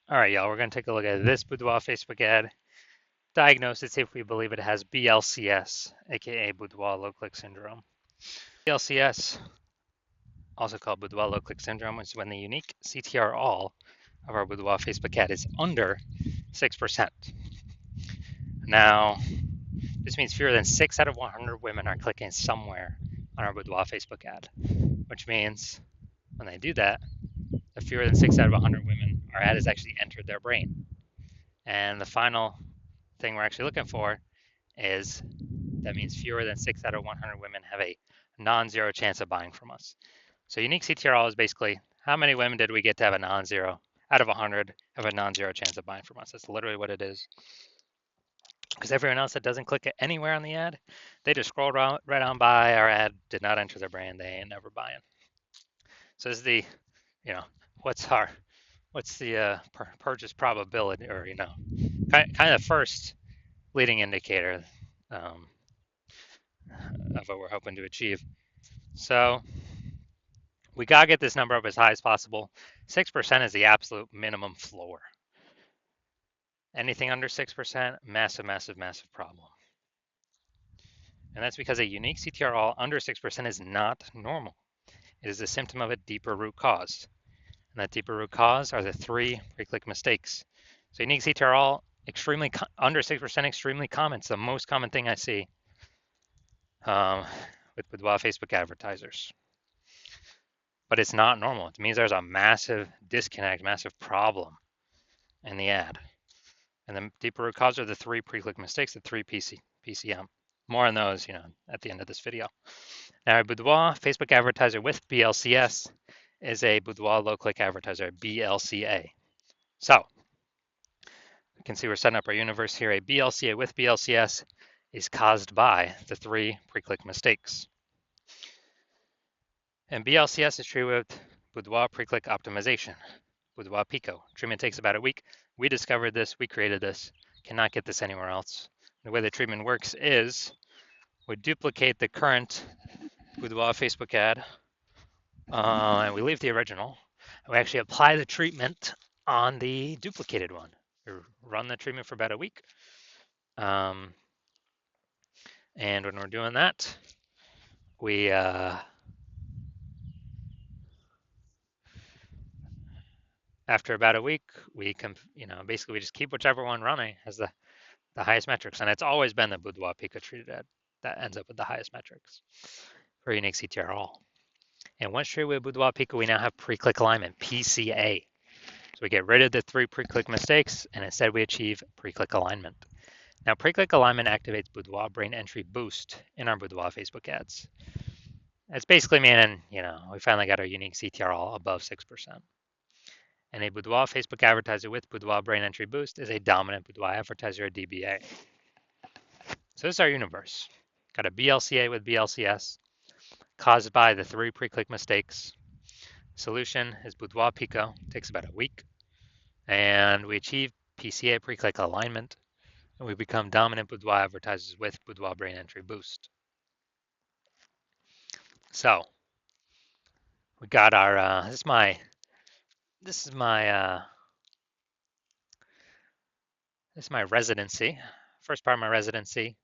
All right, y'all, we're going to take a look at this Boudoir Facebook ad. Diagnose it, see if we believe it has BLCS, aka Boudoir Low Click Syndrome. BLCS, also called Boudoir Low Click Syndrome, is when the unique CTR all of our Boudoir Facebook ad is under 6%. Now, this means fewer than 6 out of 100 women are clicking somewhere on our Boudoir Facebook ad, which means when they do that, the fewer than 6 out of 100 women, our ad has actually entered their brain. And the final thing we're actually looking for is that means fewer than 6 out of 100 women have a non-zero chance of buying from us. So unique CTRL is basically how many women did we get to have a non-zero out of 100 have a non-zero chance of buying from us. That's literally what it is. Because everyone else that doesn't click it anywhere on the ad, they just scroll right on by. Our ad did not enter their brain. They ain't never buying. So this is the, you know, what's the purchase probability, or kind of first leading indicator um, of what we're hoping to achieve. So we gotta get this number up as high as possible. 6% is the absolute minimum floor. Anything under 6%, massive, massive, massive problem. And that's because a unique CTR all under 6% is not normal. It is a symptom of a deeper root cause. And that deeper root cause are the 3 pre-click mistakes. So unique CTR all extremely under 6%, extremely common. It's the most common thing I see with Boudoir Facebook advertisers. But it's not normal. It means there's a massive disconnect, massive problem in the ad. And the deeper root cause are the 3 pre-click mistakes, the 3 PCM. More on those, at the end of this video. Now, a Boudoir Facebook advertiser with BLCS is a Boudoir low-click advertiser, BLCA. So, you can see we're setting up our universe here. A BLCA with BLCS is caused by the 3 pre-click mistakes. And BLCS is treated with Boudoir pre-click optimization, Boudoir Pico. Treatment takes about a week. We discovered this, we created this, cannot get this anywhere else. The way the treatment works is we duplicate the current Boudoir Facebook ad, and we leave the original. And we actually apply the treatment on the duplicated one. We run the treatment for about a week. And when we're doing that, we after about a week, we basically we just keep whichever one running as the highest metrics, and it's always been the Boudoir Pico treated ad that ends up with the highest metrics for unique CTR all. And once treated with Boudoir Pico, we now have pre-click alignment, PCA. So we get rid of the 3 pre-click mistakes, and instead we achieve pre-click alignment. Now, pre-click alignment activates Boudoir brain entry boost in our Boudoir Facebook ads. It's basically meaning, we finally got our unique CTR all above 6%. And a Boudoir Facebook advertiser with Boudoir brain entry boost is a dominant Boudoir advertiser, or DBA. So this is our universe. Got a BLCA with BLCS, caused by the 3 pre-click mistakes. Solution is Boudoir Pico, takes about a week. And we achieve PCA pre-click alignment, and we become dominant Boudoir advertisers with Boudoir brain entry boost. So we got our this is my residency. First part of my residency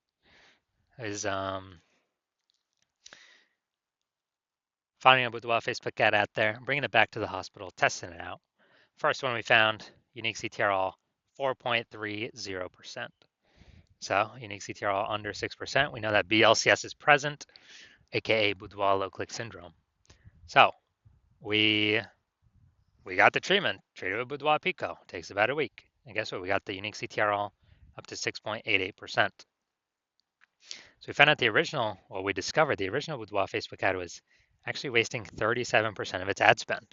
is finding a Boudoir Facebook ad out there, bringing it back to the hospital, testing it out. First one we found, unique CTR all 4.30%. So unique CTR all under 6%. We know that BLCS is present, aka Boudoir low click syndrome. So we got the treatment, treated with Boudoir Pico. Takes about a week. And guess what? We got the unique CTR all up to 6.88%. So we found out we discovered the original Boudoir Facebook ad was actually wasting 37% of its ad spend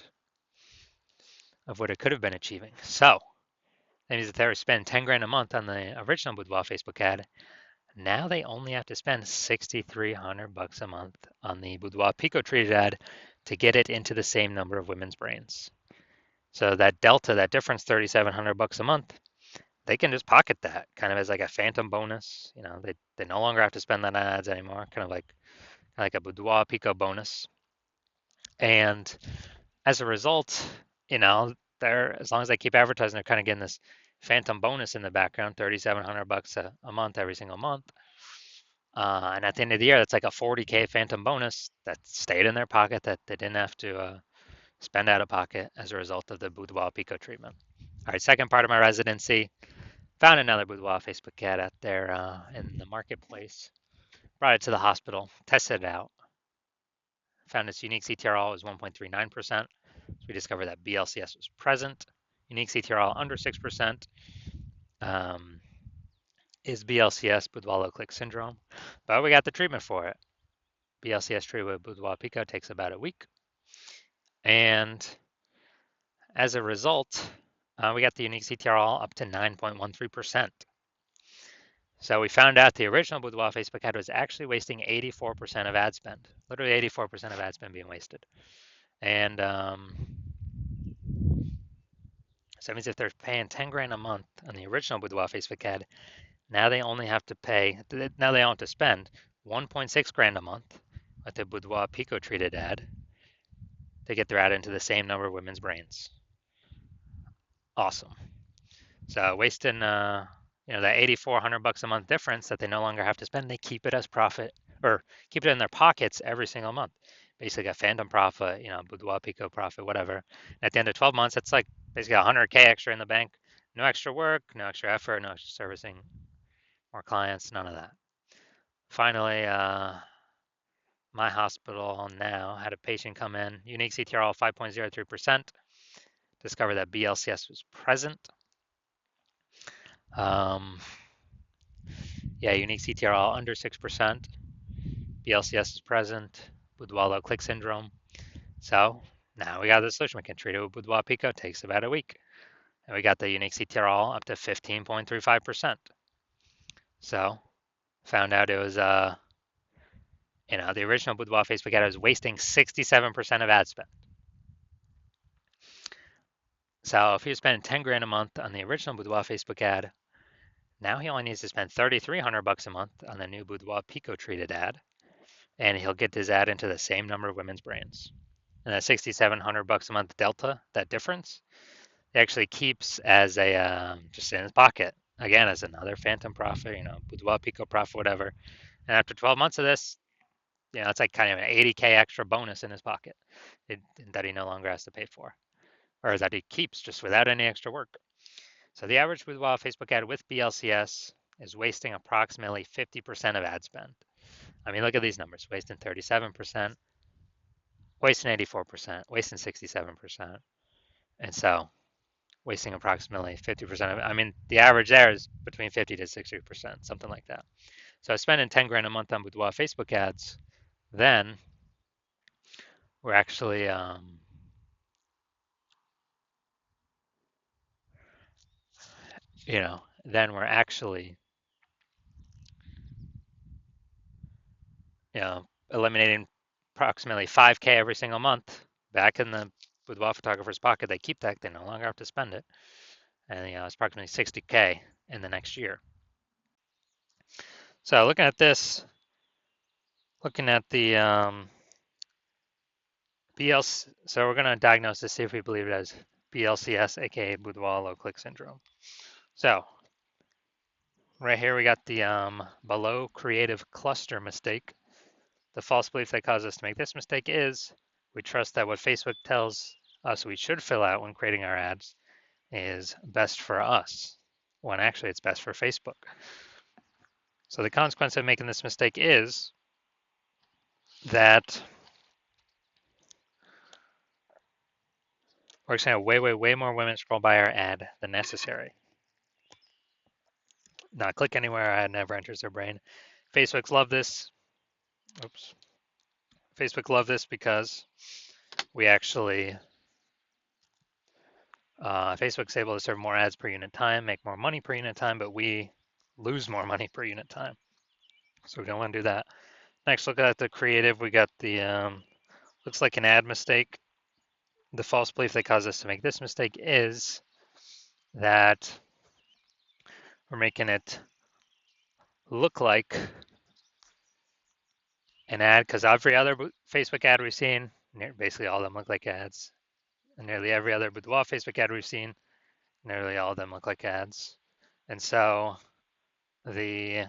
of what it could have been achieving. So that means if they were to spend 10 grand a month on the original Boudoir Facebook ad, now they only have to spend 6,300 bucks a month on the Boudoir Pico treated ad to get it into the same number of women's brains. So that delta, that difference, 3,700 bucks a month, they can just pocket that kind of as like a phantom bonus. They no longer have to spend that on ads anymore, kind of like a Boudoir Pico bonus. And as a result, they're, as long as they keep advertising, they're kind of getting this phantom bonus in the background, $3,700 a month every single month. And at the end of the year, that's like a 40K phantom bonus that stayed in their pocket that they didn't have to spend out of pocket as a result of the Boudoir Pico treatment. All right, second part of my residency, found another Boudoir Facebook ad out there in the marketplace, brought it to the hospital, tested it out, found its unique CTRL was 1.39%. So we discovered that BLCS was present. Unique CTRL under 6% is BLCS, Boudoir low click syndrome, but we got the treatment for it. BLCS treatment with Boudoir Pico takes about a week. And as a result, we got the unique CTRL up to 9.13%. So we found out the original Boudoir Facebook ad was actually wasting 84% of ad spend, literally 84% of ad spend being wasted. And so that means if they're paying 10 grand a month on the original Boudoir Facebook ad, now they only have to pay, now they don't have to spend 1.6 grand a month with the Boudoir Pico treated ad to get their ad into the same number of women's brains. Awesome. So wasting, that $8,400 a month difference that they no longer have to spend, they keep it as profit or keep it in their pockets every single month. Basically a phantom profit, Boudoir Pico profit, whatever. And at the end of 12 months, it's like basically 100K extra in the bank. No extra work, no extra effort, no extra servicing, more clients, none of that. Finally, my hospital now had a patient come in, unique CTRL 5.03%, discovered that BLCS was present. Unique CTRL under 6%, BLCS is present, Boudoir low click syndrome. So now we got the solution. We can treat it with Boudoir Pico, takes about a week. And we got the unique CTRL up to 15.35%. So found out it was, the original Boudoir Facebook ad was wasting 67% of ad spend. So if he was spending 10 grand a month on the original Boudoir Facebook ad, now he only needs to spend $3,300 a month on the new Boudoir Pico treated ad, and he'll get his ad into the same number of women's brains. And that $6,700 a month delta, that difference, he actually keeps as a just in his pocket. Again, as another phantom profit, Boudoir Pico profit, whatever. And after 12 months of this, it's like kind of an 80K extra bonus in his pocket that he no longer has to pay for, or that he keeps just without any extra work. So the average Boudoir Facebook ad with BLCS is wasting approximately 50% of ad spend. I mean, look at these numbers, wasting 37%, wasting 84%, wasting 67%. And so wasting approximately 50% of it. I mean, the average there is between 50 to 60%, something like that. So spending 10 grand a month on Boudoir Facebook ads, then we're actually, then we're actually, eliminating approximately 5K every single month back in the Boudoir photographer's pocket. They keep that, they no longer have to spend it. And it's approximately 60K in the next year. So looking at this, looking at the BLC, so we're going to diagnose this, see if we believe it as BLCS, aka Boudoir low click syndrome. So right here we got the below creative cluster mistake. The false belief that caused us to make this mistake is we trust that what Facebook tells us we should fill out when creating our ads is best for us, when actually it's best for Facebook. So the consequence of making this mistake is that we're just going to way more women scroll by our ad than necessary. Not click anywhere our ad never enters their brain. Facebook's love this. Oops. Facebook love this because we actually, Facebook's able to serve more ads per unit time, make more money per unit time, but we lose more money per unit time. So we don't want to do that. Next, look at the creative. We got the, looks like an ad mistake. The false belief that caused us to make this mistake is that we're making it look like an ad, because every other Facebook ad we've seen, basically all of them look like ads. and nearly every other Boudoir Facebook ad we've seen, nearly all of them look like ads. And so the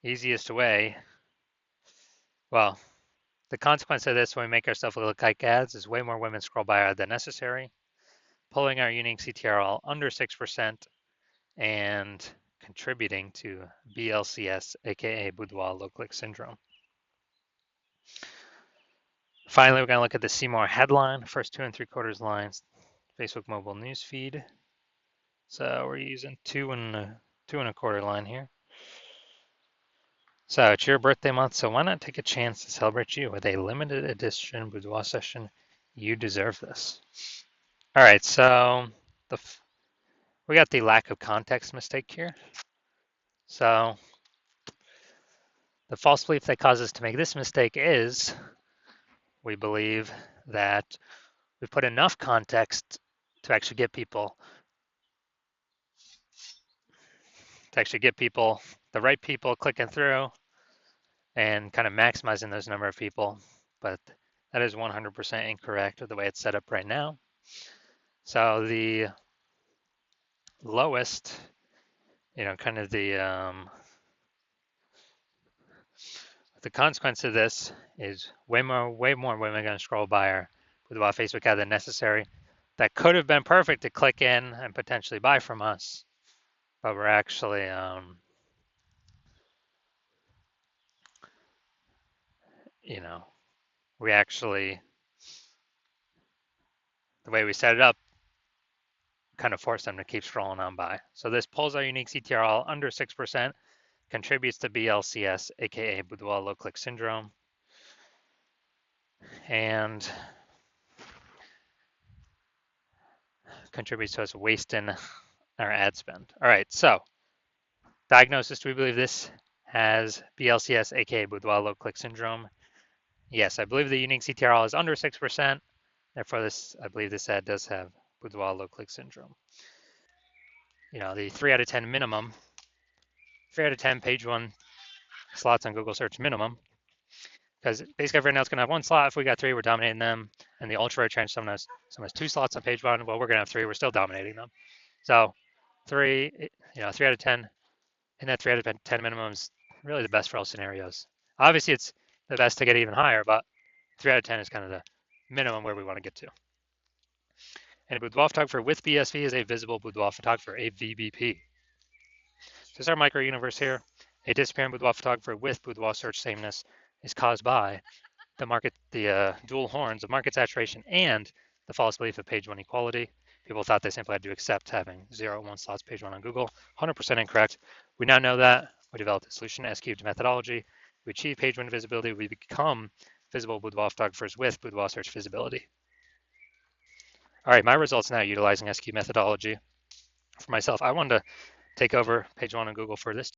easiest way, well, the consequence of this when we make ourselves look like ads is way more women scroll by our ad than necessary, pulling our unique CTRL under 6% and contributing to BLCS, aka Boudoir low click syndrome. Finally, we're going to look at the See More headline, first 2 3/4 lines, Facebook mobile news feed. So we're using 2 1/4 line here. So it's your birthday month, so why not take a chance to celebrate you with a limited edition Boudoir session? You deserve this. All right, so we got the lack of context mistake here. So the false belief that causes us to make this mistake is we believe that we put enough context to actually get people the right people clicking through and kind of maximizing those number of people, but that is 100% incorrect with the way it's set up right now. So the lowest, kind of the consequence of this is way more women are going to scroll by our Boudoir Facebook ad than necessary. That could have been perfect to click in and potentially buy from us, but we're actually we actually, the way we set it up, kind of force them to keep scrolling on by. So this pulls our unique CTRL under 6%, contributes to BLCS, aka Boudoir low click syndrome, and contributes to us wasting our ad spend. All right, so diagnosis, do we believe this has BLCS, aka Boudoir low click syndrome? Yes, I believe the unique CTRL is under 6%. Therefore, I believe this ad does have Boudoir low click syndrome. The 3 out of 10 minimum, 3 out of 10 page 1 slots on Google search minimum, because basically everyone else is going to have 1 slot. If we got 3, we're dominating them. And the ultra rare trend, someone has 2 slots on page 1. Well, we're going to have 3. We're still dominating them. So 3 out of 10, and that 3 out of 10 minimum is really the best for all scenarios. Obviously, it's the best to get even higher, but 3 out of 10 is kind of the minimum where we want to get to. And a boudoir photographer with BSV is a visible boudoir photographer, a VBP. So this is our micro universe here. A disappearing boudoir photographer with boudoir search sameness is caused by the dual horns of market saturation and the false belief of page 1 equality. People thought they simply had to accept having 0 1 slots page 1 on Google. 100% incorrect. We now know that. We developed a solution, S-cubed methodology. We achieve page 1 visibility. We become visible boudoir photographers with boudoir search visibility. All right, my results now utilizing S-cubed methodology. For myself, I wanted to take over page 1 on Google for this